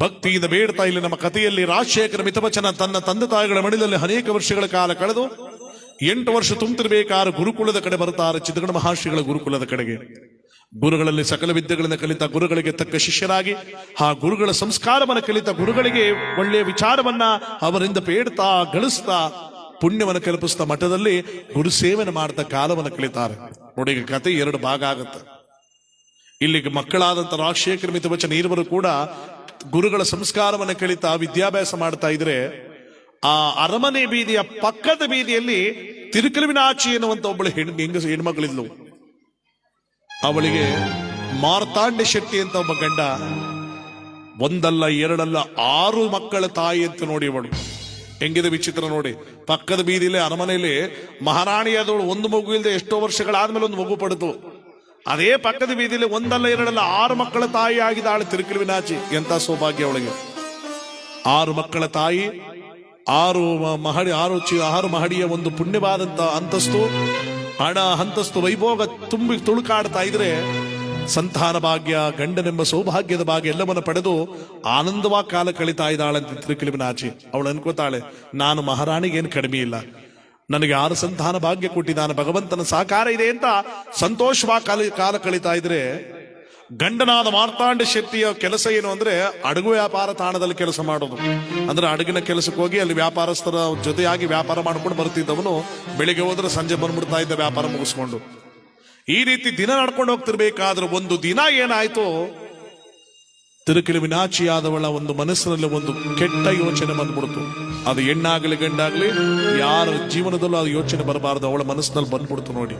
ಭಕ್ತಿಯಿಂದ ಬೇಡ್ತಾ ಇಲ್ಲಿ ನಮ್ಮ ಕಥೆಯಲ್ಲಿ ರಾಜಶೇಖರ ಮಿತವಚನ ತನ್ನ ತಂದೆ ತಾಯಿಗಳ ಮಡಿಲಲ್ಲಿ ಅನೇಕ ವರ್ಷಗಳ ಕಾಲ ಕಳೆದು 8 ವರ್ಷ ತುಂಬುತ್ತಿರಬೇಕಾದ್ರೆ ಗುರುಕುಲದ ಕಡೆ ಬರ್ತಾರೆ. ಚಿತ್ರಗಣ ಮಹರ್ಷಿಗಳ ಗುರುಕುಲದ ಕಡೆಗೆ ಗುರುಗಳಲ್ಲಿ ಸಕಲ ವಿದ್ಯೆಗಳನ್ನು ಕಲಿತ ಗುರುಗಳಿಗೆ ತಕ್ಕ ಶಿಷ್ಯರಾಗಿ ಆ ಗುರುಗಳ ಸಂಸ್ಕಾರವನ್ನು ಕಲಿತ ಗುರುಗಳಿಗೆ ಒಳ್ಳೆಯ ವಿಚಾರವನ್ನ ಅವರಿಂದ ಬೇಡ್ತಾ ಗಳಿಸ್ತಾ ಪುಣ್ಯವನ್ನು ಕಲ್ಪಿಸ್ತಾ ಮಠದಲ್ಲಿ ಗುರು ಸೇವನೆ ಮಾಡ್ತಾ ಕಾಲವನ್ನು ಕಲಿತಾರೆ. ನೋಡಿ, ಈಗ ಕತೆ 2 ಭಾಗ ಆಗುತ್ತೆ. ಇಲ್ಲಿಗೆ ಮಕ್ಕಳಾದಂತ ರಾಜಶೇಖರ ಮಿತವಚನ ಇರುವರು ಕೂಡ ಗುರುಗಳ ಸಂಸ್ಕಾರವನ್ನು ಕಲಿತಾ ವಿದ್ಯಾಭ್ಯಾಸ ಮಾಡ್ತಾ ಇದ್ರೆ, ಆ ಅರಮನೆ ಬೀದಿಯ ಪಕ್ಕದ ಬೀದಿಯಲ್ಲಿ ತಿರುಕಲುವಿನಾಚಿ ಎನ್ನುವಂತ ಒಬ್ಬಳು ಹೆಣ್ಮಗಳಿದ್ಲು. ಅವಳಿಗೆ ಮಾರ್ತಾಂಡ ಶೆಟ್ಟಿ ಅಂತ ಒಬ್ಬ ಗಂಡ, ಒಂದಲ್ಲ ಎರಡಲ್ಲ 6 ಮಕ್ಕಳ ತಾಯಿ ಅಂತ ನೋಡಿ. ಅವಳು ಹೆಂಗಿದೆ ವಿಚಿತ್ರ ನೋಡಿ. ಪಕ್ಕದ ಬೀದಿಯಲ್ಲಿ ಅರಮನೆಯಲ್ಲಿ ಮಹಾರಾಣಿಯಾದವಳು ಒಂದು ಮಗು ಇಲ್ಲದೆ ಎಷ್ಟೋ ವರ್ಷಗಳಾದ್ಮೇಲೆ ಒಂದು ಮಗು ಪಡೆದು, ಅದೇ ಪಕ್ಕದ ಬೀದಿಯಲ್ಲಿ ಒಂದಲ್ಲ ಎರಡಲ್ಲ 6 ಮಕ್ಕಳ ತಾಯಿ ಆಗಿದ್ದಾಳೆ ತಿರುಕಲುವಿನಾಚಿ. ಎಂತ ಸೌಭಾಗ್ಯ ಅವಳಿಗೆ. 6 ಮಕ್ಕಳ ತಾಯಿ, 6 ಮಹಡಿಯ ಒಂದು ಪುಣ್ಯವಾದಂತ ಅಂತಸ್ತು, ಹಣ ಅಂತಸ್ತು ವೈಭೋಗ ತುಂಬಿ ತುಳುಕಾಡ್ತಾ ಇದ್ರೆ, ಸಂತಾನ ಭಾಗ್ಯ, ಗಂಡನೆಂಬ ಸೌಭಾಗ್ಯದ ಭಾಗ್ಯ ಎಲ್ಲವನ್ನು ಪಡೆದು ಆನಂದವಾಗಿ ಕಾಲ ಕಳೀತಾ ಇದ್ದಾಳಂತೆ ತಿರುಕಲುವಿನಾಚಿ. ಅವಳು ಅನ್ಕೋತಾಳೆ, ನಾನು ಮಹಾರಾಣಿಗೇನು ಕಡಿಮೆ ಇಲ್ಲ, ನನಗೆ 6 ಸಂತಾನ ಭಾಗ್ಯ ಕೊಟ್ಟಿದ್ದಾನೆ, ಭಗವಂತನ ಸಹಕಾರ ಇದೆ ಅಂತ ಸಂತೋಷವಾಗಿ ಕಾಲ ಕಳೀತಾ ಇದ್ರೆ, ಗಂಡನಾದ ಮಾರ್ತಾಂಡ ಶೆಟ್ಟಿಯ ಕೆಲಸ ಏನು ಅಂದ್ರೆ ಅಡುಗು ವ್ಯಾಪಾರ ತಾಣದಲ್ಲಿ ಕೆಲಸ ಮಾಡೋದು. ಅಂದ್ರೆ ಅಡುಗಿನ ಕೆಲಸಕ್ಕೆ ಹೋಗಿ ಅಲ್ಲಿ ವ್ಯಾಪಾರಸ್ಥರ ಜೊತೆಯಾಗಿ ವ್ಯಾಪಾರ ಮಾಡ್ಕೊಂಡು ಬರ್ತಿದ್ದವನು ಬೆಳಿಗ್ಗೆ ಹೋದ್ರೆ ಸಂಜೆ ಬಂದ್ಬಿಡ್ತಾ ಇದ್ದ ವ್ಯಾಪಾರ ಮುಗಿಸ್ಕೊಂಡು. ಈ ರೀತಿ ದಿನ ನಡ್ಕೊಂಡು ಹೋಗ್ತಿರ್ಬೇಕಾದ್ರೆ ಒಂದು ದಿನ ಏನಾಯ್ತು, ತಿರುಕಲುವಿನಾಚಿಯಾದವಳ ಒಂದು ಮನಸ್ಸಿನಲ್ಲಿ ಒಂದು ಕೆಟ್ಟ ಯೋಚನೆ ಬಂದ್ಬಿಡ್ತು. ಅದು ಹೆಣ್ಣಾಗ್ಲಿ ಗಂಡಾಗ್ಲಿ ಯಾರ ಜೀವನದಲ್ಲೂ ಅದು ಯೋಚನೆ ಬರಬಾರದು, ಅವಳ ಮನಸ್ಸಿನಲ್ಲಿ ಬಂದ್ಬಿಡ್ತು. ನೋಡಿ,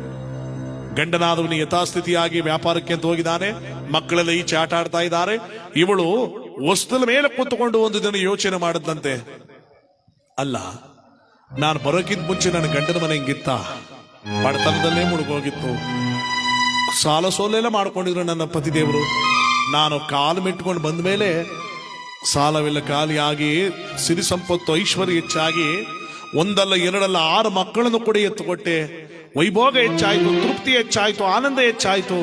ಗಂಡನಾದವನು ಯಥಾಸ್ಥಿತಿಯಾಗಿ ವ್ಯಾಪಾರಕ್ಕೆ ಅಂತ ಹೋಗಿದ್ದಾನೆ, ಮಕ್ಕಳೆಲ್ಲ ಈಚೆ ಆಟ ಆಡ್ತಾ ಇದ್ದಾರೆ. ಇವಳು ವಸ್ತುಲ ಮೇಲೆ ಕೂತ್ಕೊಂಡು ಒಂದು ದಿನ ಯೋಚನೆ ಮಾಡದಂತೆ, ಅಲ್ಲ, ನಾನು ಬರೋಕ್ಕಿಂತ ಮುಂಚೆ ನನ್ನ ಗಂಡನ ಮನೆ ಹಿಂಗಿತ್ತ, ಬಡತನದಲ್ಲೇ ಮುಳುಗೋಗಿತ್ತು, ಸಾಲ ಸೋಲೆಲ್ಲ ಮಾಡ್ಕೊಂಡಿದ್ರು ನನ್ನ ಪತಿದೇವರು. ನಾನು ಕಾಲು ಮೆಟ್ಕೊಂಡು ಬಂದ ಮೇಲೆ ಸಾಲವೆಲ್ಲ ಖಾಲಿಯಾಗಿ ಸಿರಿ ಸಂಪತ್ತು ಐಶ್ವರ್ಯ ಹೆಚ್ಚಾಗಿ ಒಂದಲ್ಲ ಎರಡಲ್ಲ 6 ಮಕ್ಕಳನ್ನು ಕೂಡ ಎತ್ತುಕೊಟ್ಟೆ. ವೈಭೋಗ ಹೆಚ್ಚಾಯ್ತು, ತೃಪ್ತಿ ಹೆಚ್ಚಾಯ್ತು, ಆನಂದ ಹೆಚ್ಚಾಯ್ತು.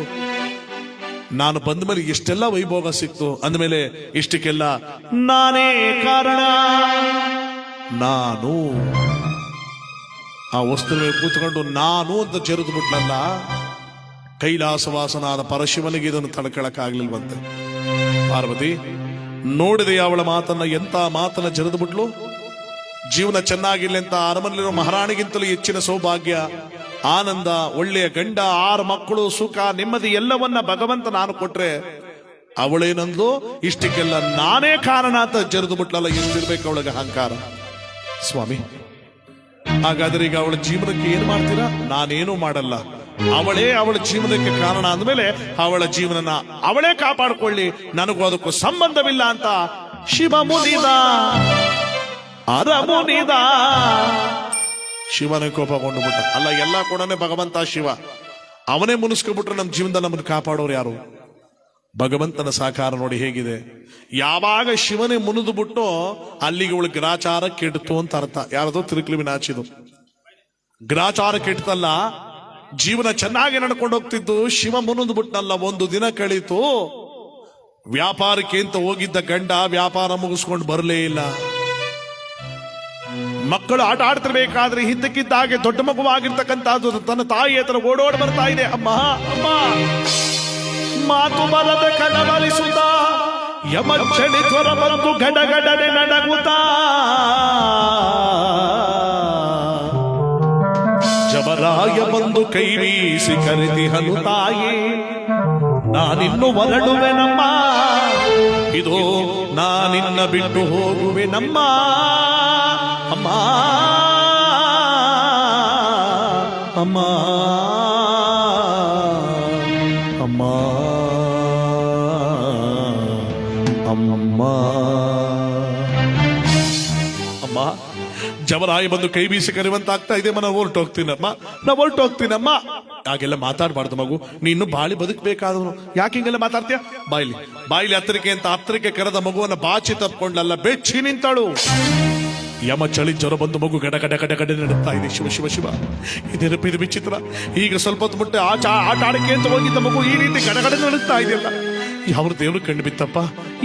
ನಾನು ಬಂದ ಮೇಲೆ ಎಷ್ಟೆಲ್ಲ ವೈಭೋಗ ಸಿಕ್ತು. ಅಂದಮೇಲೆ ಇಷ್ಟಕ್ಕೆಲ್ಲ ನಾನೇ ಕಾರಣ. ನಾನು ಆ ವಸ್ತು ಕೂತ್ಕೊಂಡು ನಾನು ಅಂತ ಜರಿದು ಬಿಟ್ನಲ್ಲ, ಕೈಲಾಸವಾಸನಾದ ಪರಶಿವನಿಗೆ ಇದನ್ನು ತಡ್ಕೊಳಕ್ಕಾಗ್ಲಿಲ್ವಂತೆ. ಪಾರ್ವತಿ ನೋಡಿದೆ ಅವಳ ಮಾತನ್ನ, ಎಂತ ಮಾತನ್ನ ಜರಿದು ಬಿಟ್ಲು. ಜೀವನ ಚೆನ್ನಾಗಿಲ್ಲ ಅಂತ ಅರಮನೆಯಲ್ಲಿರೋ ಮಹಾರಾಣಿಗಿಂತಲೂ ಹೆಚ್ಚಿನ ಸೌಭಾಗ್ಯ, ಆನಂದ, ಒಳ್ಳೆಯ ಗಂಡ, 6 ಮಕ್ಕಳು, ಸುಖ, ನೆಮ್ಮದಿ ಎಲ್ಲವನ್ನ ಭಗವಂತ ನಾನು ಕೊಟ್ರೆ, ಅವಳೇನಂದ್ಲು, ಇಷ್ಟಕ್ಕೆಲ್ಲ ನಾನೇ ಕಾರಣ ಅಂತ ಜರಿದು ಬಿಟ್ಲಲ್ಲ. ಎಷ್ಟಿರ್ಬೇಕು ಅವಳಿಗೆ ಅಹಂಕಾರ. ಸ್ವಾಮಿ, ಹಾಗಾದ್ರೆ ಈಗ ಅವಳ ಜೀವನಕ್ಕೆ ಏನ್ ಮಾಡ್ತೀರಾ? ನಾನೇನು ಮಾಡಲ್ಲ, ಅವಳೇ ಅವಳ ಜೀವನಕ್ಕೆ ಕಾರಣ ಅಂದ್ಮೇಲೆ ಅವಳ ಜೀವನನ ಅವಳೇ ಕಾಪಾಡಿಕೊಳ್ಳಿ, ನನಗೂ ಅದಕ್ಕೂ ಸಂಬಂಧವಿಲ್ಲ ಅಂತ ಶಿವ ಮುನಿದ, ಅರಮುನಿದ. ಶಿವನೇ ಕೋಪಗೊಂಡು ಬಿಟ್ಟ. ಅಲ್ಲ, ಎಲ್ಲ ಕೊಡನೆ ಭಗವಂತ ಶಿವ, ಅವನೇ ಮುನಿಸ್ಕೊಬಿಟ್ರೆ ನಮ್ಮ ಜೀವನದಲ್ಲಿ ನಮ್ಮನ್ನು ಕಾಪಾಡೋರು ಯಾರು? ಭಗವಂತನ ಸಾಕಾರ ನೋಡಿ ಹೇಗಿದೆ. ಯಾವಾಗ ಶಿವನೇ ಮುನಿದು ಬಿಟ್ಟು ಅಲ್ಲಿಗೆ ಅವಳು ಗ್ರಾಚಾರ ಕೆಡ್ತು ಅಂತ ಅರ್ಥ. ಯಾರದೋ ತಿರುಕಲುವಿನಾಚಿದು ಗ್ರಾಚಾರ ಕೆಟ್ಟಲ್ಲ, ಜೀವನ ಚೆನ್ನಾಗಿ ನಡ್ಕೊಂಡು ಹೋಗ್ತಿದ್ದು, ಶಿವ ಮುನಿದು ಬಿಟ್ನಲ್ಲ. ಒಂದು ದಿನ ಕಳೀತು, ವ್ಯಾಪಾರಕ್ಕೆ ಅಂತ ಹೋಗಿದ್ದ ಗಂಡ ವ್ಯಾಪಾರ ಮುಗಿಸ್ಕೊಂಡು ಬರಲೇ ಇಲ್ಲ. ಮಕ್ಕಳು ಆಟ ಆಡ್ತಿರ್ಬೇಕಾದ್ರೆ ಹಿಂದಕ್ಕಿದ್ದಾಗೆ ದೊಡ್ಡ ಮಗುವಾಗಿರ್ತಕ್ಕಂಥದ್ದು ತನ್ನ ತಾಯಿ ಹತ್ರ ಓಡೋಡ್ ಬರ್ತಾ ಇದೆ. ಅಮ್ಮ ಅಮ್ಮ, ಮಾತು ಬರದ ಕಡಬಲಿಸುತ್ತ ಯಮಚಳಿ ಜ್ವರ ಬಂದು ಗಡಗಡನೆ ನಡಗುತ್ತಾ, ಜಬರಾಯ ಬಂದು ಕೈ ಬೀಸಿ ಕರೆದಿಹನು ತಾಯಿ, ನಾನಿನ್ನು ಹೊರಡುವೆನಮ್ಮ, ಇದು ನಾನಿನ್ನ ಬಿಟ್ಟು ಹೋಗುವೆನಮ್ಮ. ಅಮ್ಮ ಅಮ್ಮ ಅಮ್ಮ ಅಮ್ಮ ಅಮ್ಮ. ಜವರಾಯ ಬಂದು ಕೈ ಬೀಸಿ ಕರೆಯುವಂತ ಆಗ್ತಾ ಇದೆ. ನಾವು ಹೊರಟೋಗ್ತೀನಮ್ಮ. ಹಾಗೆಲ್ಲ ಮಾತಾಡಬಾರ್ದು ಮಗು, ನೀನು ಬಾಳಿ ಬದುಕಬೇಕಾದವನು, ಯಾಕೆ ಹಿಂಗೆಲ್ಲ ಮಾತಾಡ್ತೀಯ? ಬಾಯಿಲಿ ಹತ್ತಿರಕ್ಕೆ ಅಂತ ಹತ್ತಿರಕ್ಕೆ ಕರೆದ ಮಗುವನ್ನ ಬಾಚಿ ತಪ್ಕೊಂಡಲ್ಲ, ಬೆಚ್ಚಿ ನಿಂತಳು. ಯಮ ಚಳಿ ಜ್ವರ ಬಂದು ಮಗು ಗಡ ಗಡ ಗಡ ಗಡ ನಡುತ್ತಾ ಇದೆ. ಶಿವ ಶಿವ ಶಿವ, ಇದು ವಿಚಿತ್ರ. ಈಗ ಸ್ವಲ್ಪ ಹೊತ್ತು ಮುಟ್ಟೆ ಆಟ ಆಡಕ್ಕೆ ಅಂತ ಹೋಗಿದ್ದ ಮಗು ಈ ರೀತಿ ಗಡಗಡೆ ನಡುತ್ತಾ ಇದೆಯಲ್ಲ. ಯಾವ ದೇವ್ರು ಕಂಡು ಬಿತ್ತಪ್ಪ,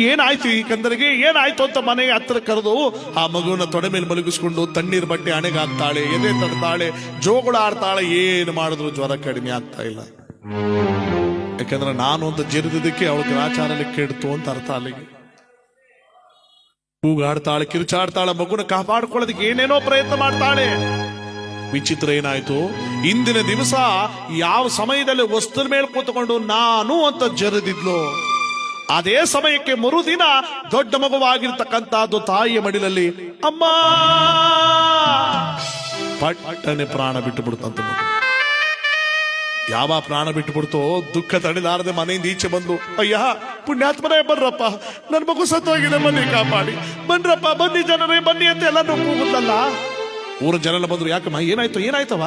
ಏನಾಯ್ತು ಈ ಕಂದರಿಗೆ, ಏನಾಯ್ತು ಅಂತ ಮನೆಗೆ ಹತ್ರ ಕರೆದು ಆ ಮಗುವನ್ನ ತೊಡೆ ಮೇಲೆ ಮಲಗಿಸ್ಕೊಂಡು ತಣ್ಣೀರ್ ಬಟ್ಟೆ ಹಣೆಗೆ ಹಾಕ್ತಾಳೆ, ಎದೆ ತಡ್ತಾಳೆ, ಜೋಗುಳ ಆಡ್ತಾಳೆ. ಏನು ಮಾಡಿದ್ರು ಜ್ವರ ಕಡಿಮೆ ಆಗ್ತಾ ಇಲ್ಲ. ಯಾಕಂದ್ರೆ ನಾನು ಒಂದು ಜರಿದಕ್ಕೆ ಅವಳ ಗ್ರಾಚಾರಕ್ಕೆ ಕೆಡ್ತು ಅಂತ ಅರ್ಥ. ಅಲ್ಲಿಗೆ ಕೂಗಾಡ್ತಾಳೆ, ಕಿರುಚಾಡ್ತಾಳೆ, ಮಗುನ ಕಾಪಾಡ್ಕೊಳ್ಳೋದಕ್ಕೆ ಏನೇನೋ ಪ್ರಯತ್ನ ಮಾಡ್ತಾಳೆ. ವಿಚಿತ್ರ ಏನಾಯ್ತು, ಇಂದಿನ ದಿವಸ ಯಾವ ಸಮಯದಲ್ಲಿ ವಸ್ತುವಿನ ಮೇಲೆ ಕೂತ್ಕೊಂಡು ನಾನು ಅಂತ ಜರಿದಿದ್ಲು, ಅದೇ ಸಮಯಕ್ಕೆ ಮರುದಿನ ದೊಡ್ಡ ಮಗುವಾಗಿರ್ತಕ್ಕಂಥದ್ದು ತಾಯಿಯ ಮಡಿಲಲ್ಲಿ ಅಮ್ಮ ಪಟ್ಟನೆ ಪ್ರಾಣ ಬಿಟ್ಟು ಬಿಡ್ತಂತ. ಮಗು ಯಾವ ಪ್ರಾಣ ಬಿಟ್ಟು ಬಿಡ್ತೋ ದುಃಖ ತಡೆದಾರದೆ ಮನೆಯಿಂದ ಈಚೆ ಬಂದು, ಅಯ್ಯ ಪುಣ್ಯಾತ್ಮರೇ ಬರ್ರಪ್ಪ, ನನ್ನ ಮಗು ಸತ್ತೋಗಿದೆ, ಬನ್ನಿ ಕಾಪಾಡಿ, ಬನ್ರಪ್ಪ, ಬನ್ನಿ ಜನರೇ ಬನ್ನಿ ಅಂತ ಎಲ್ಲ ಕೂಗುತ್ತಲ್ಲ. ಊರ ಜನ ಬಂದ್ರು, ಯಾಕಮ್ಮ ಏನಾಯ್ತು, ಏನಾಯ್ತವ?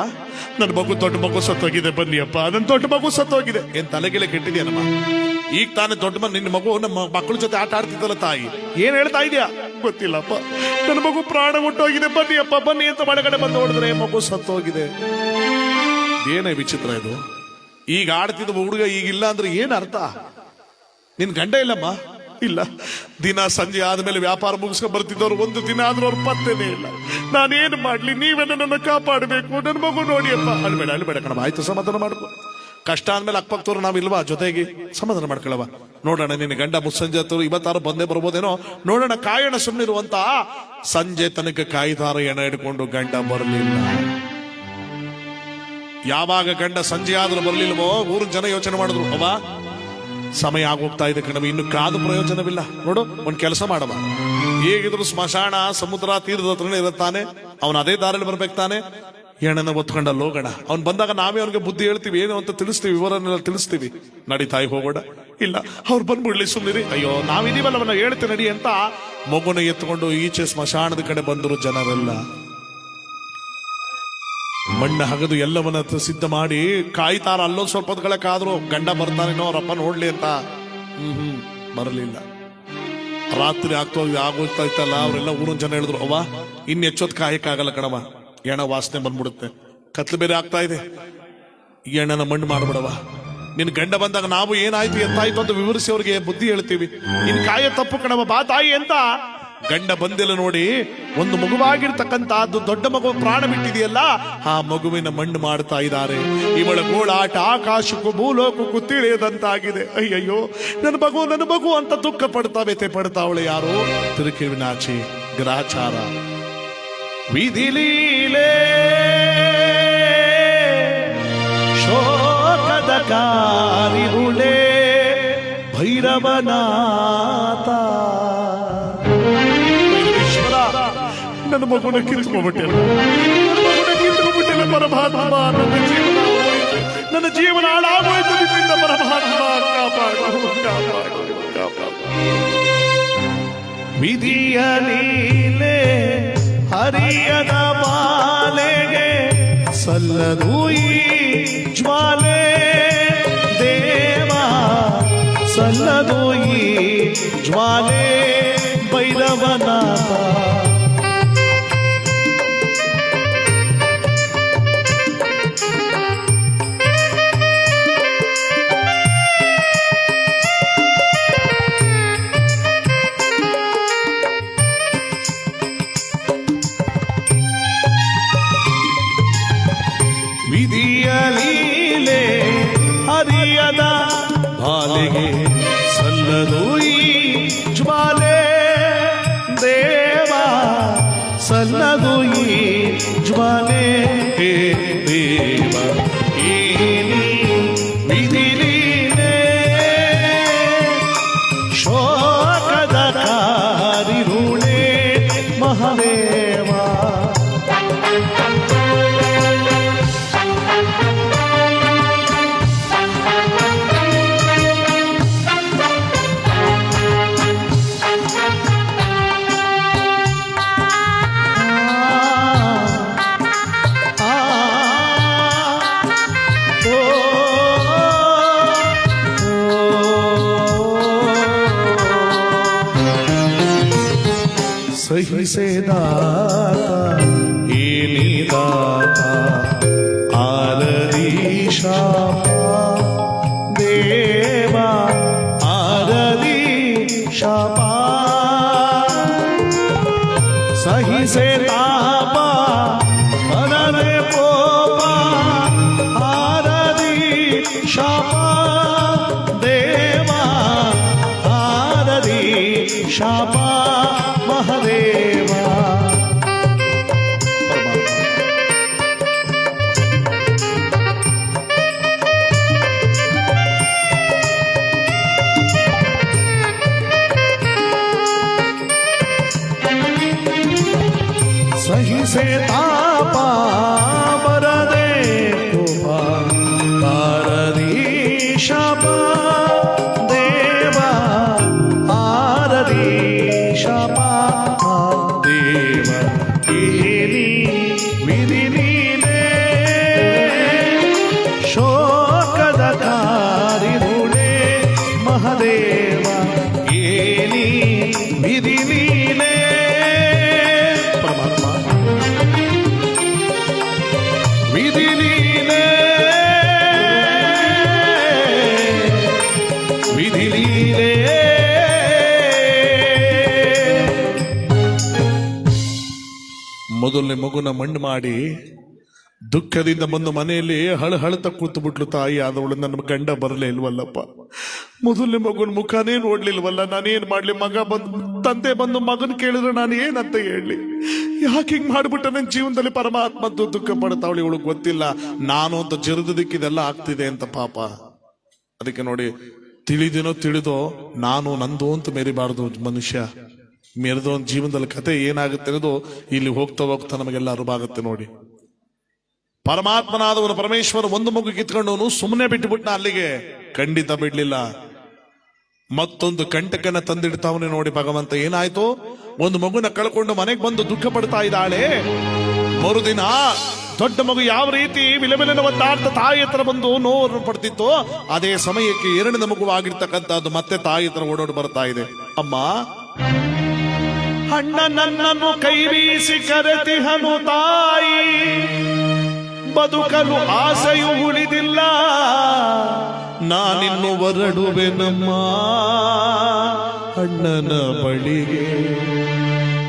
ನನ್ನ ಮಗು ದೊಡ್ಡ ಮಗು ಸತ್ತೋಗಿದೆ, ಬನ್ನಿ ಅಪ್ಪ, ನನ್ನ ದೊಡ್ಡ ಮಗು ಸತ್ತೋಗಿದೆ. ಏನ್ ತಲೆಗೆಲೆ ಕೆಟ್ಟಿದ್ಯಾನಮ್ಮ? ಈಗ ತಾನೇ ದೊಡ್ಡ ನಿನ್ನ ಮಗು ನಮ್ಮ ಮಕ್ಕಳ ಜೊತೆ ಆಟ ಆಡ್ತಿದ್ದಲ್ಲ ತಾಯಿ, ಏನ್ ಹೇಳ್ತಾ ಇದೆಯಾ? ಗೊತ್ತಿಲ್ಲಪ್ಪ, ನನ್ನ ಮಗು ಪ್ರಾಣ ಹುಟ್ಟೋಗಿದೆ, ಬನ್ನಿ ಅಪ್ಪ ಬನ್ನಿ ಅಂತ ಒಳಗಡೆ ಬಂದು ನೋಡಿದ್ರೆ ಮಗು ಸತ್ತೋಗಿದೆ. ಏನೇ ವಿಚಿತ್ರ ಇದು. ಈಗ ಆಡ್ತಿದ್ದ ಹುಡುಗ ಈಗಿಲ್ಲ ಅಂದ್ರೆ ಏನ್ ಅರ್ಥ? ನಿನ್ ಗಂಡ ಇಲ್ಲಮ್ಮ? ಇಲ್ಲ. ದಿನ ಸಂಜೆ ಆದ್ಮೇಲೆ ವ್ಯಾಪಾರ ಮುಗಿಸ್ಕೊಂಡ್ ಬರ್ತಿದ್ದವ್ರು ಒಂದು ದಿನ ಆದ್ರೂ ಅವ್ರ ಪತ್ತೆನೇ ಇಲ್ಲ. ನಾನೇನು ಮಾಡ್ಲಿ, ನೀವೇ ನನ್ನನ್ನು ಕಾಪಾಡಬೇಕು, ನನ್ನ ಮಗು ನೋಡಿ ಅಪ್ಪ. ಅಳ್ಬೇಡ ಅಳ್ಬೇಡ ಕಣವ, ಆಯ್ತು ಸಮಾಧಾನ ಮಾಡ್ಕೊ. ಕಷ್ಟ ಆದ್ಮೇಲೆ ಅಕ್ಕಪಕ್ಕದವ್ರು ನಾವಿಲ್ವಾ ಜೊತೆಗೆ, ಸಮಾಧಾನ ಮಾಡ್ಕೊಳ್ಳವ. ನೋಡೋಣ, ನಿನ್ನ ಗಂಡ ಮುಸ್ಸಂಜೆ ಹತ್ತರು ಇವತ್ತಾರು ಬಂದೇ ಬರ್ಬೋದೇನೋ, ನೋಡೋಣ, ಕಾಯೋಣ ಸುಮ್ಮನಿರುವಂತ. ಸಂಜೆ ತನಕ ಕಾಯ್ದಾರ ಎಣ ಹಿಡ್ಕೊಂಡು ಗಂಡ ಬರಲಿಲ್ಲ. ಯಾವಾಗ ಗಂಡ ಸಂಜೆ ಆದ್ರೂ ಬರ್ಲಿಲ್ವೋ ಊರಿನ ಜನ ಯೋಚನೆ ಮಾಡಿದ್ರು, ಅವ ಸಮಯ ಆಗೋಗ್ತಾ ಇದೆ ಕಣವ, ಇನ್ನು ಕಾದು ಪ್ರಯೋಜನವಿಲ್ಲ. ನೋಡು, ಒಂದ್ ಕೆಲಸ ಮಾಡವ, ಹೇಗಿದ್ರು ಸ್ಮಶಾನ ಸಮುದ್ರ ತೀರದ ಹತ್ರನೇ ಇರುತ್ತಾನೆ, ಅವನು ಅದೇ ದಾರಿಯಲ್ಲಿ ಬರ್ಬೇಕು ತಾನೆ. ಹೆಣ್ಣನ ಒತ್ಕೊಂಡಲ್ಲಿ ಹೋಗೋಣ, ಅವ್ನು ಬಂದಾಗ ನಾವೇ ಅವನಿಗೆ ಬುದ್ಧಿ ಹೇಳ್ತೀವಿ, ಏನು ಅಂತ ತಿಳಿಸ್ತೀವಿ, ವಿವರನ್ನೆಲ್ಲ ತಿಳಿಸ್ತೀವಿ. ನಡಿ ತಾಯಿ ಹೋಗೋಣ. ಇಲ್ಲ, ಅವ್ರು ಬಂದ್ಬಿಡ್ಲಿ ಸುಮ್ಮನಿರಿ, ಅಯ್ಯೋ ನಾವಿದೀವಲ್ಲ ಅವನ್ನ ಹೇಳ್ತೆ ನಡಿ ಅಂತ ಮಗುನ ಎತ್ಕೊಂಡು ಈಚೆ ಸ್ಮಶಾನದ ಕಡೆ ಬಂದರು ಜನರೆಲ್ಲ. ಮಣ್ಣ ಹಗದು ಎಲ್ಲವನ್ನ ಸಿದ್ಧ ಮಾಡಿ ಕಾಯ್ತಾರ. ಅಲ್ಲೊಂದು ಸ್ವಲ್ಪ ಹೊತ್ಗಳಕ್ಕಾದ್ರು ಗಂಡ ಬರ್ತಾನೇನೋ ಅವರಪ್ಪ ನೋಡ್ಲಿ ಅಂತ. ಬರಲಿಲ್ಲ. ರಾತ್ರಿ ಆಗೋಗ್ತಾ ಇತ್ತಲ್ಲ, ಅವರೆಲ್ಲ ಊರಿನ ಜನ ಹೇಳಿದ್ರು, ಅವ್ವ ಇನ್ ಹೆಚ್ಚೊತ್ ಕಾಯಕ್ಕಾಗಲ್ಲ ಕಣವ, ಎಣ ವಾಸನೆ ಬಂದ್ಬಿಡುತ್ತೆ, ಕತ್ಲು ಬೇರೆ ಆಗ್ತಾ ಇದೆ, ಈ ಎಣ್ಣನ ಮಣ್ಣು ಮಾಡ್ಬಿಡವ. ನಿನ್ ಗಂಡ ಬಂದಾಗ ನಾವು ಏನಾಯ್ತು ಎಂತಾಯ್ತು ಅಂತ ವಿವರಿಸಿ ಅವ್ರಿಗೆ ಬುದ್ಧಿ ಹೇಳ್ತೀವಿ. ನಿನ್ ಕಾಯ ತಪ್ಪು ಕಣವ, ಬಾ ತಾಯಿ ಅಂತ. ಗಂಡ ಬಂದಿಲ್ಲ ನೋಡಿ, ಒಂದು ಮಗುವಾಗಿರ್ತಕ್ಕಂಥದ್ದು ದೊಡ್ಡ ಮಗು ಪ್ರಾಣ ಬಿಟ್ಟಿದೆಯಲ್ಲ, ಆ ಮಗುವಿನ ಮಣ್ಣು ಮಾಡ್ತಾ ಇದ್ದಾರೆ. ಇವಳ ಗೋಳಾಟ ಆಕಾಶಕ್ಕೂ ಭೂಲೋಕಕ್ಕೂ ತಿಳಿಯದಂತಾಗಿದೆ. ಅಯ್ಯಯ್ಯೋ ನನ್ನ ಮಗು ಅಂತ ದುಃಖ ಪಡ್ತಾ ವ್ಯಥೆ ಪಡ್ತಾವಳೆ ಯಾರು? ತಿರುಕಿವಿನಾಚಿ ಗ್ರಾಚಾರ ವಿಧಿಲೀಲೆ ಶೋಕದ ಕಾರಿರುಳೆ ಭೈರವನಾಥ. ನನ್ನ ಮಗುನ ಕಿತ್ಕೊಂಡ್ಬಿಟ್ಟಿಲ್ಲ, ಪರಮಾತ್ಮ. ನನ್ನ ಜೀವನ ಹಾಳಾಗೋಯ್ತು ನಿಮ್ಮಿಂದ ಪರಮಾತ್ಮ, ಕಾಪಾಡು ಕಾಪಾಡು ಕಾಪಾಡು. ವಿಧಿಯ ಲೀಲೆ ಹರಿಯದ ಬಾಲೆಗೆ ಸಲ್ಲದು ಈ ಜ್ವಾಲೆ ದೇವ, ಸಲ್ಲದು ಈ ಜ್ವಾಲೆ ಭೈರವನಾಥ. ವಿಧಿಯ ಲೀಲೆ ಹರಿಯದ ಬಾಲೆಗೆ ಸಲ್ಲದು ಈ ಜ್ವಾಲೆ ದೇವ, ಸಲ್ಲದು ಈ ಜ್ವಾಲೆ ದೇವ. ವಿಧಿ ಲೀಲೆ ಶೋಕದ ಕಾರಿರುಳೆ ಮಹಾದೇವ. ಸಹಿಸೇದಾತ ಏನಿದಾತ ಆರದೀಶ ದೇವ, ಆರದೀಶ ಶಾಪ ಸಹಿಸೆ ತಾಪ ಬರದೆ ಕೋಪ ಹಾರದಿ ಶಾಪ ದೇವ ಹಾರದಿ ಶಾಪ ಮಹದೇವ. ಸಹಿಸೆ ತಾಪ ಬರದೆ ಕೋಪ ತಾರದಿ ಶಾಪ ದೇವ ಆರದಿ ಶಾಪ ದೇವ ಏನಿ ವಿಧಿ ನೀನೇ ಶೋಕದ ಕಾರಿರುಳೆ ಮಹದೇವ ಏನಿ ವಿಧಿ ನೀನೇ. ವಿಧಿ ನೀನೇ ವಿಧಿ ನೀನೇ. ಮೊದಲನೇ ಮಗುನ ಮಣ್ಣು ಮಾಡಿ ದುಃಖದಿಂದ ಬಂದು ಮನೆಯಲ್ಲಿ ಹಳಹಳತ ಕೂತು ಬಿಟ್ಲು ತಾಯಿ ಆದವಳು. ನನ್ನ ಗಂಡ ಬರಲೇ ಇಲ್ವಲ್ಲಪ್ಪ, ಮೊದಲನೇ ಮಗುನ ಮುಖನೇ ನೋಡ್ಲಿಲ್ವಲ್ಲ, ನಾನೇನ್ ಮಾಡ್ಲಿ? ಮಗ ಬಂದು ತಂದೆ ಬಂದು ಮಗನ್ ಕೇಳಿದ್ರೆ ನಾನು ಏನಂತ ಹೇಳಿ? ಯಾಕೆ ಹಿಂಗ್ ಮಾಡ್ಬಿಟ್ಟ ನನ್ನ ಜೀವನದಲ್ಲಿ? ಪರಮಾತ್ಮದ್ದು ದುಃಖ ಪಡ್ತಾವಳಿ, ಇವಳು ಗೊತ್ತಿಲ್ಲ ನಾನು ಅಂತ ಜರಿದಕ್ಕಿದೆಲ್ಲ ಆಗ್ತಿದೆ ಅಂತ ಪಾಪ. ಅದಕ್ಕೆ ನೋಡಿ, ತಿಳಿದಿನೋ ತಿಳಿದೋ ನಾನು ನಂದು ಅಂತ ಮೆರಿಬಾರ್ದು ಮನುಷ್ಯ. ಮೆರೆದೋ ಜೀವನದಲ್ಲಿ ಕತೆ ಏನಾಗುತ್ತೆ ಅನ್ನೋದು ಇಲ್ಲಿ ಹೋಗ್ತಾ ಹೋಗ್ತಾ ನಮಗೆಲ್ಲ ಅರಿವಾಗುತ್ತೆ ನೋಡಿ. ಪರಮಾತ್ಮನಾದವನು ಪರಮೇಶ್ವರ ಒಂದು ಮಗು ಕಿತ್ಕೊಂಡವನು ಸುಮ್ಮನೆ ಬಿಟ್ಟುಬಿಟ್ನ ಅಲ್ಲಿಗೆ? ಖಂಡಿತ ಬಿಡ್ಲಿಲ್ಲ. ಮತ್ತೊಂದು ಕಂಟಕನ ತಂದಿಡ್ತಾವನೆ ನೋಡಿ ಭಗವಂತ. ಏನಾಯ್ತು? ಒಂದು ಮಗುನ ಕಳ್ಕೊಂಡು ಮನೆಗೆ ಬಂದು ದುಃಖ ಪಡ್ತಾ ಇದ್ದಾಳೆ. ಮರುದಿನ ದೊಡ್ಡ ಮಗು ಯಾವ ರೀತಿ ವಿಲವಿಲನ ಒದ್ದಾಡ್ತ ತಾಯಿ ಹತ್ರ ಬಂದು ನೋವನ್ನು ಪಡ್ತಿತ್ತು, ಅದೇ ಸಮಯಕ್ಕೆ ಎರಡನೇ ಮಗುವಾಗಿರ್ತಕ್ಕಂಥದ್ದು ಮತ್ತೆ ತಾಯಿ ಹತ್ರ ಓಡೋಡಿ ಬರ್ತಾ ಇದೆ. ಅಮ್ಮ, ಅಣ್ಣ ನನ್ನನ್ನು ಕೈ ಬೀಸಿ ಕರೆತಿಹನು ತಾಯಿ, ಬದುಕಲು ಆಸೆಯು ಉಳಿದಿಲ್ಲ, ನಾನಿನ್ನು ಹೊರಡುವೆನಮ್ಮ ಅಣ್ಣನ ಬಳಿಗೆ.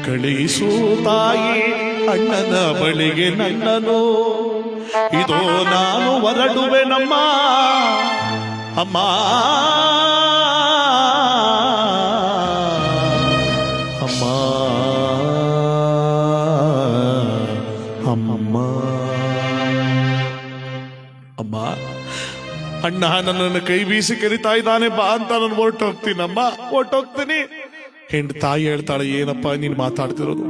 ಕಳಿಸು ತಾಯಿ ಅಣ್ಣನ ಬಳಿಗೆ ನನ್ನನು, ಇದೋ ನಾನು ಹೊರಡುವೆನಮ್ಮ ಅಮ್ಮ. ಅಮ್ಮ ಅಮ್ಮ ಅಮ್ಮ, ಅಣ್ಣ ನನ್ನನ್ನು ಕೈ ಬೀಸಿ ಕರಿತಾ ಇದ್ದಾನೆ, ಬಾ ಅಂತ ನಾನು ಹೊರಟೋಗ್ತೀನಮ್ಮ, ಹೊರಟೋಗ್ತೀನಿ. ಹೆಂಡ್ ತಾಯಿ ಹೇಳ್ತಾಳೆ, ಏನಪ್ಪ ನೀನ್ ಮಾತಾಡ್ತಿರೋದು?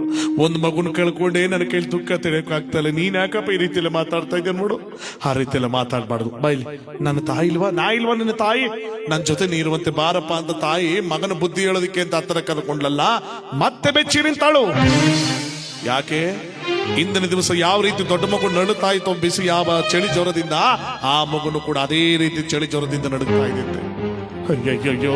ಒಂದ್ ಮಗುನ ಕಳ್ಕೊಂಡೆ ನನ್ನ ಕೈಲಿ ದುಃಖ ತಿಳಿಯೋಕ್ಕಾಗ್ತಲ್ಲ, ನೀನ್ ಯಾಕಪ್ಪ ಈ ರೀತಿಯಲ್ಲಿ ಮಾತಾಡ್ತಾ ಇದ್ದೆ? ನೋಡು, ಆ ರೀತಿಯೆಲ್ಲ ಮಾತಾಡ್ಬಾರ್ದು. ಬೈಲಿ, ನನ್ನ ತಾಯಿ ಇಲ್ವಾ? ನಾ ಇಲ್ವಾ ನಿನ್ನ ತಾಯಿ? ನನ್ನ ಜೊತೆ ನೀರುವಂತೆ ಬಾರಪ್ಪ ಅಂತ ತಾಯಿ ಮಗನ ಬುದ್ಧಿ ಹೇಳೋದಕ್ಕೆ ಅಂತ ಹತ್ರ ಕರ್ಕೊಂಡ್ಲಲ್ಲ, ಮತ್ತೆ ಬೆಚ್ಚಿ ನಿಂತಾಳು. ಯಾಕೆ? ಇಂದಿನ ದಿವಸ ಯಾವ ರೀತಿ ದೊಡ್ಡ ಮಗು ನಡುತ್ತಾ ಇತ್ತು ಬಿಸಿ ಯಾವ ಚಳಿ ಜ್ವರದಿಂದ, ಆ ಮಗುನು ಕೂಡ ಅದೇ ರೀತಿ ಚಳಿ ಜ್ವರದಿಂದ ನಡುತ್ತಾ ಇದೆ. ಅಯ್ಯಯ್ಯೋ,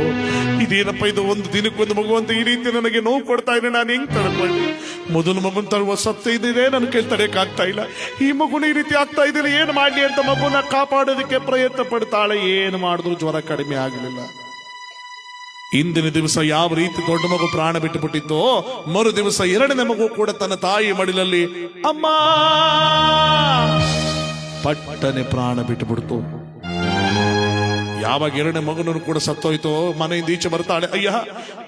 ಇದೇನಪ್ಪ ಇದು? ಒಂದು ದಿನಕ್ಕೊಂದು ಮಗು ಅಂತ ಈ ರೀತಿ ನನಗೆ ನೋವು ಕೊಡ್ತಾ ಇದೆ, ನಾನು ಹೆಂಗ್ ತಡ್ಕೊಳ್ಳಿ? ಮೊದಲು ಮಗುನ್ ತರುವ ಸತ್ತ ಇದ್ದಿದೆ, ನನ್ನ ಕೈ ತಡೆಯಕ್ಕಾಗ್ತಾ ಇಲ್ಲ. ಈ ಮಗುನ ಈ ರೀತಿ ಆಗ್ತಾ ಇದ್ದಿಲ್ಲ, ಏನ್ ಮಾಡ್ಲಿ ಅಂತ ಮಗುನ ಕಾಪಾಡೋದಕ್ಕೆ ಪ್ರಯತ್ನ ಪಡ್ತಾಳೆ. ಏನು ಮಾಡಿದ್ರು ಜ್ವರ ಕಡಿಮೆ ಆಗಲಿಲ್ಲ. ಇಂದಿನ ದಿವಸ ಯಾವ ರೀತಿ ದೊಡ್ಡ ಮಗು ಪ್ರಾಣ ಬಿಟ್ಟು ಬಿಟ್ಟಿತ್ತೋ, ಮರು ದಿವಸ ಎರಡನೇ ಮಗು ಕೂಡ ತನ್ನ ತಾಯಿ ಮಡಿಲಲ್ಲಿ ಅಮ್ಮ ಪಟ್ಟನೆ ಪ್ರಾಣ ಬಿಟ್ಟು ಬಿಡ್ತು. ಯಾವಾಗ ಎರಡನೇ ಮಗನೂ ಕೂಡ ಸತ್ತೋಯ್ತೋ, ಮನೆಯಿಂದ ಈಚೆ ಬರ್ತಾಳೆ. ಅಯ್ಯ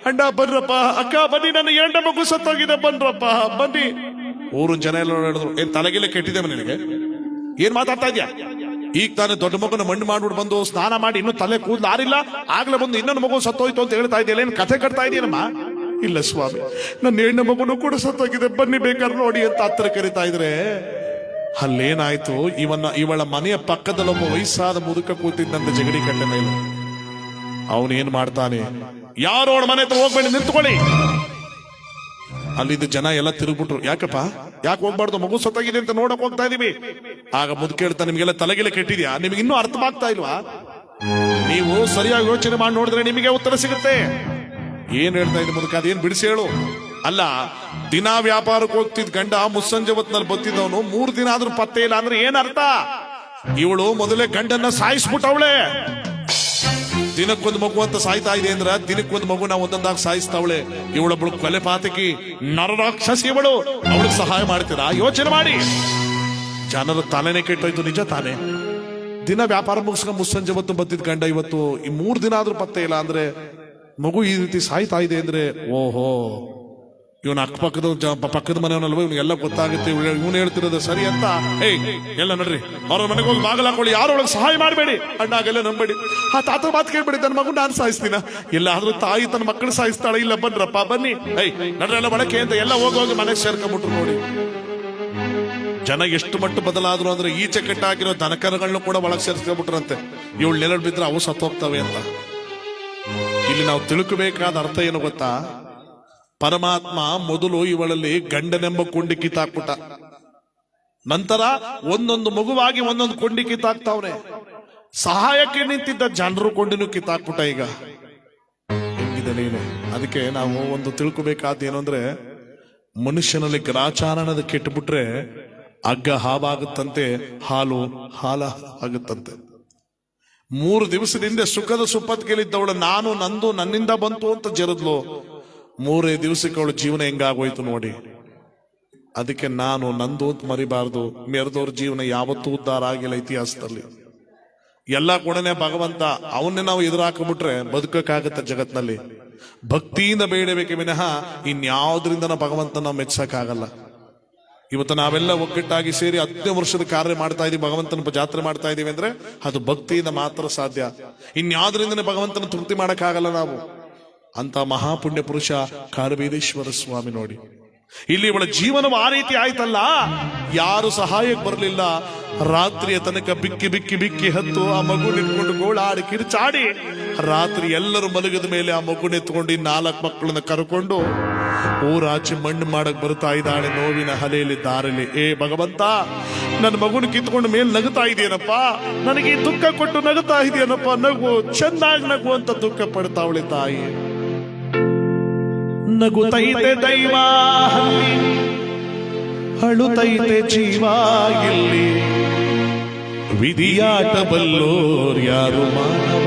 ಅಣ್ಣ ಬನ್ರಪ್ಪ, ಅಕ್ಕ ಬನ್ನಿ, ನನ್ನ ಎರಡನೇ ಮಗು ಸತ್ತೋಗಿದೆ, ಬನ್ರಪ್ಪ ಬನ್ನಿ. ಊರಿನ ಜನ ಎಲ್ಲ ಹೇಳಿದ್ರು, ಏನ್ ತಲೆಗೆಲ್ಲ ಕೆಟ್ಟಿದೆ ನಿನಗೆ? ಏನ್ ಮಾತಾಡ್ತಾ ಇದ್ಯಾ? ಈಗ ತಾನೇ ದೊಡ್ಡ ಮಗುನ ಮಣ್ಣು ಮಾಡ್ಬಿಟ್ಟು ಬಂದು ಸ್ನಾನ ಮಾಡಿ ಇನ್ನೂ ತಲೆ ಕೂದಲು ಆರಿಲ್ಲ, ಆಗ್ಲೇ ಬಂದು ಇನ್ನೊಂದು ಮಗು ಸತ್ತೋಯ್ತು ಅಂತ ಹೇಳ್ತಾ ಇದೆಯಲ್ಲ, ಏನ್ ಕಥೆ ಕಟ್ತಾ ಇದೆಯೇನಮ್ಮ? ಇಲ್ಲ ಸ್ವಾಮಿ, ನನ್ನ ಎರಡನೇ ಮಗುನು ಕೂಡ ಸತ್ತೋಗಿದೆ, ಬನ್ನಿ ಬೇಕಾದ್ರೆ ನೋಡಿ ಅಂತ ಹತ್ರ ಕರಿತಾ ಇದ್ರೆ, ಅಲ್ಲೇನಾಯ್ತು? ಇವಳ ಮನೆಯ ಪಕ್ಕದಲ್ಲಿ ಒಬ್ಬ ವಯಸ್ಸಾದ ಮುದುಕ ಕೂತಿದ್ದಂತೆ ಜಗಡಿ ಕಟ್ಟೆ ಮೇಲೆ. ಅವನೇನ್ ಮಾಡ್ತಾನೆ, ಯಾರೋ ಅವಳ ಮನೆ ಹತ್ರ ಹೋಗ್ಬೇಡಿ, ನಿಂತ್ಕೊಳ್ಳಿ. ಅಲ್ಲಿದ್ದ ಜನ ಎಲ್ಲ ತಿರುಗ್ಬಿಟ್ರು. ಯಾಕಪ್ಪ, ಯಾಕೆ ಹೋಗ್ಬಾರ್ದು? ಮಗು ಸತ್ತಾಗಿದೆ ಅಂತ ನೋಡಕ್ ಹೋಗ್ತಾ ಇದೀವಿ. ಆಗ ಮುದುಕ ಹೇಳ್ತಾ, ನಿಮ್ಗೆಲ್ಲ ತಲೆಗೆಲ್ಲ ಕೆಟ್ಟಿದ್ಯಾ? ನಿಮ್ಗೆ ಇನ್ನೂ ಅರ್ಥವಾಗ್ತಾ ಇಲ್ವಾ? ನೀವು ಸರಿಯಾಗಿ ಯೋಚನೆ ಮಾಡಿ ನೋಡಿದ್ರೆ ನಿಮಗೆ ಉತ್ತರ ಸಿಗುತ್ತೆ. ಏನ್ ಹೇಳ್ತಾ ಇದ್ದ ಮುದುಕ? ಅದೇನ್ ಬಿಡಿಸಿ ಹೇಳು. ಅಲ್ಲ, ದಿನಾ ವ್ಯಾಪಾರಕ್ಕೆ ಹೋಗ್ತಿದ್ ಗಂಡ ಮುಸ್ಸಂಜೆ ಹೊತ್ನಲ್ಲಿ ಬತ್ತಿದ್ದವನು 3 ದಿನ ಆದ್ರೂ ಪತ್ತೆ ಇಲ್ಲ ಅಂದ್ರೆ ಏನ್ ಅರ್ಥ? ಇವಳು ಮೊದಲೇ ಗಂಡನ್ನ ಸಾಯಿಸ್ಬಿಟ್ಟವಳೆ. ದಿನಕ್ಕೊಂದು ಮಗು ಅಂತ ಸಾಯ್ತಾ ಇದೆ ಅಂದ್ರೆ ದಿನಕ್ಕೊಂದು ಮಗು ನಾವು ಒಂದೊಂದಾಗಿ ಸಾಯಿಸ್ತಾವಳೆ. ಇವಳೊಬ್ಳು ಕೊಲೆ ಪಾತಕಿ ನರರಾಕ್ಷಸಿ, ಇವಳು ಅವಳಿಗೆ ಸಹಾಯ ಮಾಡ್ತೀರಾ? ಯೋಚನೆ ಮಾಡಿ. ಜನರ ತಲೆನೇ ಕೆಟ್ಟೋಯ್ತು, ನಿಜ ತಾನೆ. ದಿನ ವ್ಯಾಪಾರ ಮುಗಿಸ್ಕೊಂಡು ಮುಸ್ಸಂಜೆ ಹೊತ್ತು ಬತ್ತಿದ್ ಗಂಡ ಇವತ್ತು ಈ 3 ದಿನ ಆದ್ರೂ ಪತ್ತೆ ಇಲ್ಲ ಅಂದ್ರೆ ಮಗು ಈ ರೀತಿ ಸಾಯ್ತಾ ಇದೆ ಅಂದ್ರೆ ಓಹೋ, ಇವನ ಅಕ್ಕಪಕ್ಕದ ಪಕ್ಕದ ಮನೆಯವನಲ್ವ, ಇವನಿಗೆಲ್ಲ ಗೊತ್ತಾಗುತ್ತೆ, ಇವನು ಹೇಳ್ತಿರೋದು ಸರಿ ಅಂತ. ಏಯ್ ಎಲ್ಲ ನಡ್ರಿ, ಅವ್ರ ಮನೆಗೆ ಹೋಗಿ ಬಾಗಲ ಹಾಕೊಳ್ಳಿ, ಯಾರು ಒಳಗೆ ಸಹಾಯ ಮಾಡಬೇಡಿ, ಅಣ್ಣಾಗೆಲ್ಲ ನಂಬೇಡಿ. ಆ ತಾತ ಮಾತು ಕೇಳ್ಬೇಡಿ, ನನ್ನ ಮಗು ನಾನು ಸಾಯಿಸ್ತೀನ. ಎಲ್ಲಾದ್ರೂ ತಾಯಿ ತನ್ನ ಮಕ್ಕಳು ಸಾಯಿಸ್ತಾಳೆ, ಇಲ್ಲ ಬನ್ರಪ್ಪ ಬನ್ನಿ, ಏಯ್ ನಡ್ರಿ ಎಲ್ಲ ಬಳಕೆ ಅಂತ ಎಲ್ಲ ಹೋಗಿ ಮನೆಗೆ ಸೇರ್ಕೊಂಡ್ಬಿಟ್ರು. ನೋಡಿ ಜನ ಎಷ್ಟು ಮಟ್ಟ ಬದಲಾದ್ರು ಅಂದ್ರೆ ಈಚೆ ಕೆಟ್ಟಾಗಿರೋ ದನಕರಗಳನ್ನ ಕೂಡ ಒಳಗೆ ಸೇರಿಸ್ಕೊಂಡ್ಬಿಟ್ರಂತೆ. ಇವಳು ನೆರಳು ಬಿದ್ರೆ ಅವು ಸತ್ತೋಗ್ತವೆ ಅಂತ. ಇಲ್ಲಿ ನಾವು ತಿಳ್ಕಬೇಕಾದ ಅರ್ಥ ಏನು ಗೊತ್ತಾ? ಪರಮಾತ್ಮ ಮೊದಲು ಇವಳಲ್ಲಿ ಗಂಡನೆಂಬ ಕೊಂಡಿ ಕಿತ್ತಾಕ್ಬಿಟ್ಟ, ನಂತರ ಒಂದೊಂದು ಮಗುವಾಗಿ ಒಂದೊಂದು ಕೊಂಡಿ ಕಿತ್ತಾಕ್ತಾವ್ರೆ. ಸಹಾಯಕ್ಕೆ ನಿಂತಿದ್ದ ಜನರು ಕೊಂಡಿನೂ ಕಿತ್ತಾಕ್ಬಿಟ್ಟ. ಈಗ ಹೆಂಗಿದೆ ನೀನು? ಅದಕ್ಕೆ ನಾವು ಒಂದು ತಿಳ್ಕೊಬೇಕಾದ ಏನು ಅಂದ್ರೆ, ಮನುಷ್ಯನಲ್ಲಿ ಗ್ರಾಚಾರಣದ ಕೆಟ್ಟಬಿಟ್ರೆ ಹಗ್ಗ ಹಾವಾಗುತ್ತಂತೆ, ಹಾಲು ಹಾಲ ಆಗುತ್ತಂತೆ. 3 ದಿವಸದಿಂದ ಸುಖದ ಸುಪ್ಪತ್ತಿಗೆಲಿದ್ದವಳು ನಾನು ನಂದು ನನ್ನಿಂದ ಬಂತು ಅಂತ ಜರದ್ಲು. 3 ದಿವಸಕ್ಕೆ ಅವಳ ಜೀವನ ಹೆಂಗಾಗೋಯ್ತು ನೋಡಿ. ಅದಕ್ಕೆ ನಾನು ನಂದು ಅಂತ ಮರಿಬಾರ್ದು. ಮೆರೆದವ್ರ ಜೀವನ ಯಾವತ್ತೂ ಉದ್ಧಾರ ಆಗಿಲ್ಲ ಇತಿಹಾಸದಲ್ಲಿ. ಎಲ್ಲ ಕೊಡನೆ ಭಗವಂತ, ಅವನ್ನೇ ನಾವು ಎದುರಾಕೊಂಡ್ಬಿಟ್ರೆ ಬದುಕಕ್ಕಾಗತ್ತ ಜಗತ್ನಲ್ಲಿ. ಭಕ್ತಿಯಿಂದ ಬೇಡಬೇಕೆ ವಿನಃ ಇನ್ಯಾವುದ್ರಿಂದ ಭಗವಂತ ನಾವು ಮೆಚ್ಚಕ್ಕಾಗಲ್ಲ. ಇವತ್ತು ನಾವೆಲ್ಲ ಒಗ್ಗಟ್ಟಾಗಿ ಸೇರಿ 15 ವರ್ಷದ ಕಾರ್ಯ ಮಾಡ್ತಾ ಇದೀವಿ, ಭಗವಂತನ ಜಾತ್ರೆ ಮಾಡ್ತಾ ಇದೀವಿ ಅಂದ್ರೆ ಅದು ಭಕ್ತಿಯಿಂದ ಮಾತ್ರ ಸಾಧ್ಯ. ಇನ್ಯಾವುದರಿಂದನೇ ಭಗವಂತನ ತೃಪ್ತಿ ಮಾಡಕ್ಕಾಗಲ್ಲ ನಾವು. ಅಂತ ಮಹಾಪುಣ್ಯ ಪುರುಷ ಕಾರವೀರೇಶ್ವರ ಸ್ವಾಮಿ ನೋಡಿ. ಇಲ್ಲಿ ಇವಳ ಜೀವನವು ಆ ರೀತಿ ಆಯ್ತಲ್ಲ, ಯಾರು ಸಹಾಯಕ್ಕೆ ಬರಲಿಲ್ಲ. ರಾತ್ರಿಯ ತನಕ ಬಿಕ್ಕಿ ಬಿಕ್ಕಿ ಬಿಕ್ಕಿ ಹತ್ತು ಆ ಮಗು ನಿಂತ್ಕೊಂಡು ಗೋಳಾಡಿ ಕಿರ್ಚಾಡಿ, ರಾತ್ರಿ ಎಲ್ಲರೂ ಮಲಗಿದ ಮೇಲೆ ಆ ಮಗು ನೆತ್ಕೊಂಡು 4 ಮಕ್ಕಳನ್ನ ಕರ್ಕೊಂಡು ಊರಾಚೆ ಮಣ್ಣು ಮಾಡಕ್ ಬರ್ತಾ ಇದ್ದಾಳೆ ನೋವಿನ ಹಲೆಯಲ್ಲಿ ದಾರಲಿ. ಏ ಭಗವಂತ, ನನ್ನ ಮಗುನ ಕಿತ್ಕೊಂಡು ಮೇಲೆ ನಗುತ್ತಾ ಇದೆಯೇನಪ್ಪ, ನನಗೆ ದುಃಖ ಕೊಟ್ಟು ನಗುತ್ತಾ ಇದೆಯೇನಪ್ಪ, ನಗು ಚೆನ್ನಾಗಿ ನಗು ಅಂತ ದುಃಖ ಪಡ್ತಾವಳೆ ತಾಯಿ. ನಗುತ್ತೈತೆ ದೈವ ಅಲ್ಲಿ, ಅಳುತ್ತೈತೆ ಜೀವ ಎಲ್ಲಿ, ವಿಧಿಯಾಟ ಬಲ್ಲೋರ್ ಯಾರು ಮಾನವ.